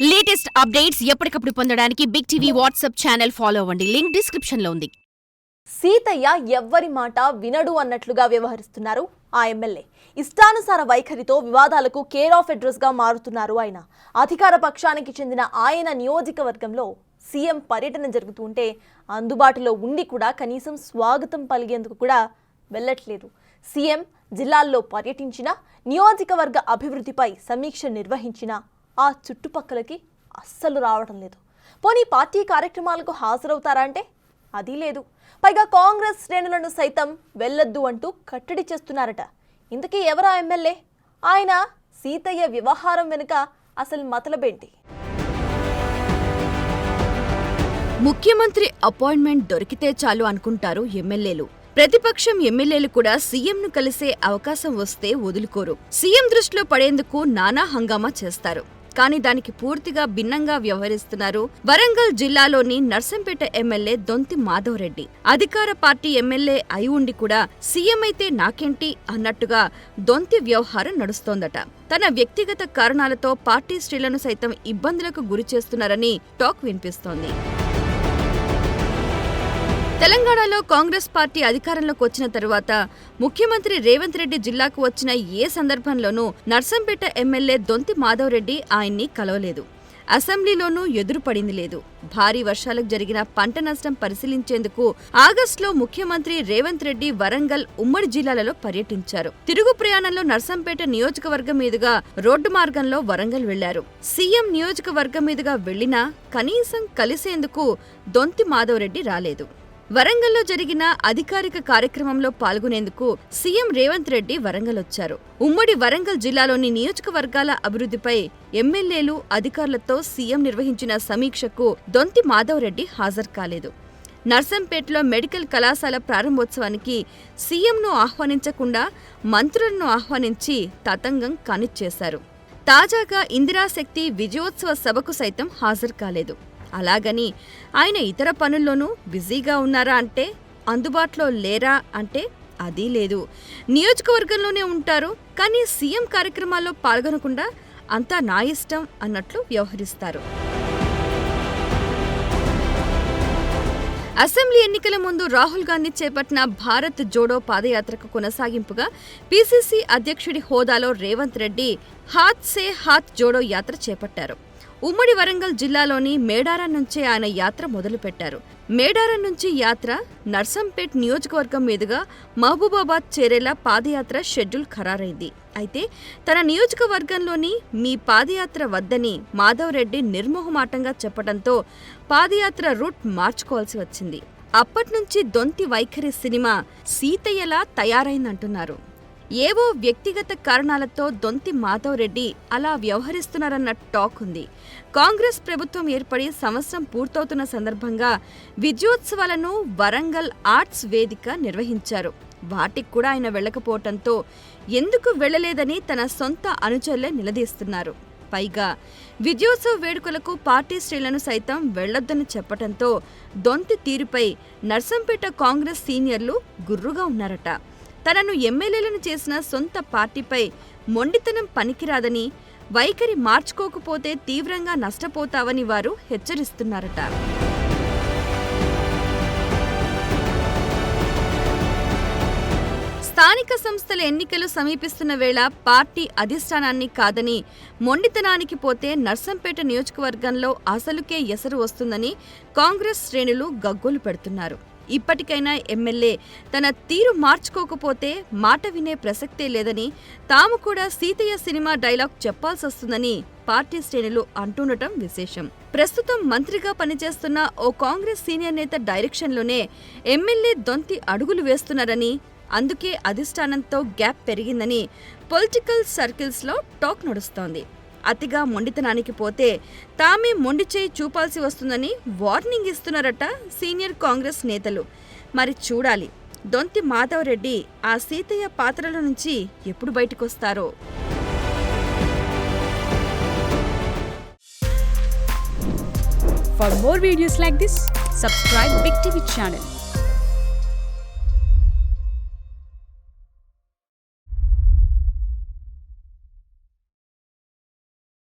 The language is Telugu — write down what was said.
లేటెస్ట్ అప్డేట్స్ ఎప్పటికప్పుడు పొందడానికి big TV WhatsApp channel follow అవ్వండి. లింక్ డిస్క్రిప్షన్ లో ఉంది. సీతయ్య ఎవ్వరి మాట వినడు అన్నట్లుగా వ్యవహరిస్తున్నారు ఆ ఎమ్మెల్యే. ఇష్టానుసార వైఖరితో వివాదాలకు కేర్ ఆఫ్ అడ్రస్ గా మారుతున్నారు ఆయన. అధికార పక్షానికి చెందిన ఆయన నియోజకవర్గంలో సీఎం పర్యటన జరుగుతుంటే అందుబాటులో ఉండి కూడా కనీసం స్వాగతం పలిగేందుకు కూడా వెళ్లట్లేదు. సీఎం జిల్లాల్లో పర్యటించిన, నియోజకవర్గ అభివృద్ధిపై సమీక్ష నిర్వహించిన ఆ చుట్టుపక్కలకి అస్సలు రావడం లేదు. పోనీ పార్టీ కార్యక్రమాలకు హాజరవుతారా అంటే అది లేదు. పైగా కాంగ్రెస్ శ్రేణులను సైతం వెళ్లొద్దు అంటూ కట్టడి చేస్తున్నారట. ఇంతకీ ఎవరా ఎమ్మెల్యే? ఆయన సీతయ్య వ్యవహారం వెనుక అసలు మతలబేంటి? ముఖ్యమంత్రి అపాయింట్మెంట్ దొరికితే చాలు అనుకుంటారు ఎమ్మెల్యేలు. ప్రతిపక్షం ఎమ్మెల్యేలు కూడా సీఎంను కలిసే అవకాశం వస్తే వదులుకోరు. సీఎం దృష్టిలో పడేందుకు నానా హంగామా చేస్తారు. కానీ దానికి పూర్తిగా భిన్నంగా వ్యవహరిస్తున్నారు వరంగల్ జిల్లాలోని నర్సంపేట ఎమ్మెల్యే దొంతి మాధవరెడ్డి. అధికార పార్టీ ఎమ్మెల్యే అయి ఉండి కూడా సీఎం అయితే నాకేంటి అన్నట్టుగా దొంతి వ్యవహారం నడుస్తోందట. తన వ్యక్తిగత కారణాలతో పార్టీ శ్రేణులను సైతం ఇబ్బందులకు గురి చేస్తున్నారని టాక్ వినిపిస్తోంది. తెలంగాణలో కాంగ్రెస్ పార్టీ అధికారంలోకి వచ్చిన తరువాత ముఖ్యమంత్రి రేవంత్ రెడ్డి జిల్లాకు వచ్చిన ఏ సందర్భంలోనూ నర్సంపేట ఎమ్మెల్యే దొంతి మాధవరెడ్డి ఆయన్ని కలవలేదు. అసెంబ్లీలోనూ ఎదురుపడింది లేదు. భారీ వర్షాలకు జరిగిన పంట నష్టం పరిశీలించేందుకు ఆగస్టులో ముఖ్యమంత్రి రేవంత్ రెడ్డి వరంగల్, ఉమ్మడి జిల్లాలలో పర్యటించారు. తిరుగు ప్రయాణంలో నర్సంపేట నియోజకవర్గం మీదుగా రోడ్డు మార్గంలో వరంగల్ వెళ్లారు. సీఎం నియోజకవర్గం మీదుగా వెళ్లినా కనీసం కలిసేందుకు దొంతి మాధవరెడ్డి రాలేదు. వరంగల్లో జరిగిన అధికారిక కార్యక్రమంలో పాల్గొనేందుకు సీఎం రేవంత్ రెడ్డి వరంగల్ వచ్చారు. ఉమ్మడి వరంగల్ జిల్లాలోని నియోజకవర్గాల అభివృద్ధిపై ఎమ్మెల్యేలు, అధికారులతో సీఎం నిర్వహించిన సమీక్షకు దొంతి మాధవరెడ్డి హాజరు కాలేదు. నర్సంపేటలో మెడికల్ కళాశాల ప్రారంభోత్సవానికి సీఎంను ఆహ్వానించకుండా మంత్రులను ఆహ్వానించి తతంగం కానిచ్చేశారు. తాజాగా ఇందిరాశక్తి విజయోత్సవ సభకు సైతం హాజరు కాలేదు. అలాగని ఆయన ఇతర పనుల్లోనూ బిజీగా ఉన్నారా అంటే, అందుబాటులో లేరా అంటే అదీ లేదు. నియోజకవర్గంలోనే ఉంటారు, కానీ సీఎం కార్యక్రమాల్లో పాల్గొనకుండా అంతా నా ఇష్టం అన్నట్లు వ్యవహరిస్తారు. అసెంబ్లీ ఎన్నికల ముందు రాహుల్ గాంధీ చేపట్టిన భారత్ జోడో పాదయాత్రకు కొనసాగింపుగా పీసీసీ అధ్యక్షుడి హోదాలో రేవంత్ రెడ్డి హాత్ సే హాత్ జోడో యాత్ర చేపట్టారు. ఉమ్మడి వరంగల్ జిల్లాలోని మేడారం నుంచే ఆయన యాత్ర మొదలుపెట్టారు. మేడారం నుంచి యాత్ర నర్సంపేట్ నియోజకవర్గం మీదుగా మహబూబాబాద్ చేరేలా పాదయాత్ర షెడ్యూల్ ఖరారైంది. అయితే తన నియోజకవర్గంలోని మీ పాదయాత్ర వద్దని మాధవరెడ్డి నిర్మోహమాటంగా చెప్పడంతో పాదయాత్ర రూట్ మార్చుకోవాల్సి వచ్చింది. అప్పట్నుంచి దొంతి వైఖరి సినిమా సీతయ్యలా తయారైందంటున్నారు. ఏవో వ్యక్తిగత కారణాలతో దొంతి మాధవరెడ్డి అలా వ్యవహరిస్తున్నారన్న టాక్ ఉంది. కాంగ్రెస్ ప్రభుత్వం ఏర్పడి సంవత్సరం పూర్తవుతున్న సందర్భంగా విజయోత్సవాలను వరంగల్ ఆర్ట్స్ వేదిక నిర్వహించారు. వాటికి కూడా ఆయన వెళ్లకపోవటంతో ఎందుకు వెళ్లలేదని తన సొంత అనుచరులే నిలదీస్తున్నారు. పైగా విజయోత్సవ వేడుకలకు పార్టీ శ్రేణులను సైతం వెళ్లొద్దని చెప్పటంతో దొంతి తీరుపై నర్సంపేట కాంగ్రెస్ సీనియర్లు గుర్రుగా ఉన్నారట. తనను ఎమ్మెల్యేలను చేసిన సొంత పార్టీపై మొండితనం పనికిరాదని, వైఖరి మార్చుకోకపోతే తీవ్రంగా నష్టపోతావని వారు హెచ్చరిస్తున్నారట. స్థానిక సంస్థల ఎన్నికలు సమీపిస్తున్న వేళ పార్టీ అధిష్టానాన్ని కాదని మొండితనానికి పోతే నర్సంపేట నియోజకవర్గంలో అసలుకే ఎసరు వస్తుందని కాంగ్రెస్ శ్రేణులు గగ్గోలు పెడుతున్నారు. ఇప్పటికైనా ఎమ్మెల్యే తన తీరు మార్చుకోకపోతే మాట వినే ప్రసక్తే లేదని, తాము కూడా సీతయ్య సినిమా డైలాగ్ చెప్పాల్సొస్తుందని పార్టీ శ్రేణులు అంటుండటం విశేషం. ప్రస్తుతం మంత్రిగా పనిచేస్తున్న ఓ కాంగ్రెస్ సీనియర్ నేత డైరెక్షన్లోనే ఎమ్మెల్యే దొంతి అడుగులు వేస్తున్నారని, అందుకే అధిష్టానంతో గ్యాప్ పెరిగిందని పొలిటికల్ సర్కిల్స్లో టాక్ నడుస్తోంది. అతిగా మొండితనానికి పోతే తామే మొండి చేయి చూపాల్సి వస్తుందని వార్నింగ్ ఇస్తున్నారట సీనియర్ కాంగ్రెస్ నేతలు. మరి చూడాలి దొంతి మాధవరెడ్డి ఆ సీతయ్య పాత్రల నుంచి ఎప్పుడు బయటకొస్తారో. For more videos like this, subscribe Big TV channel.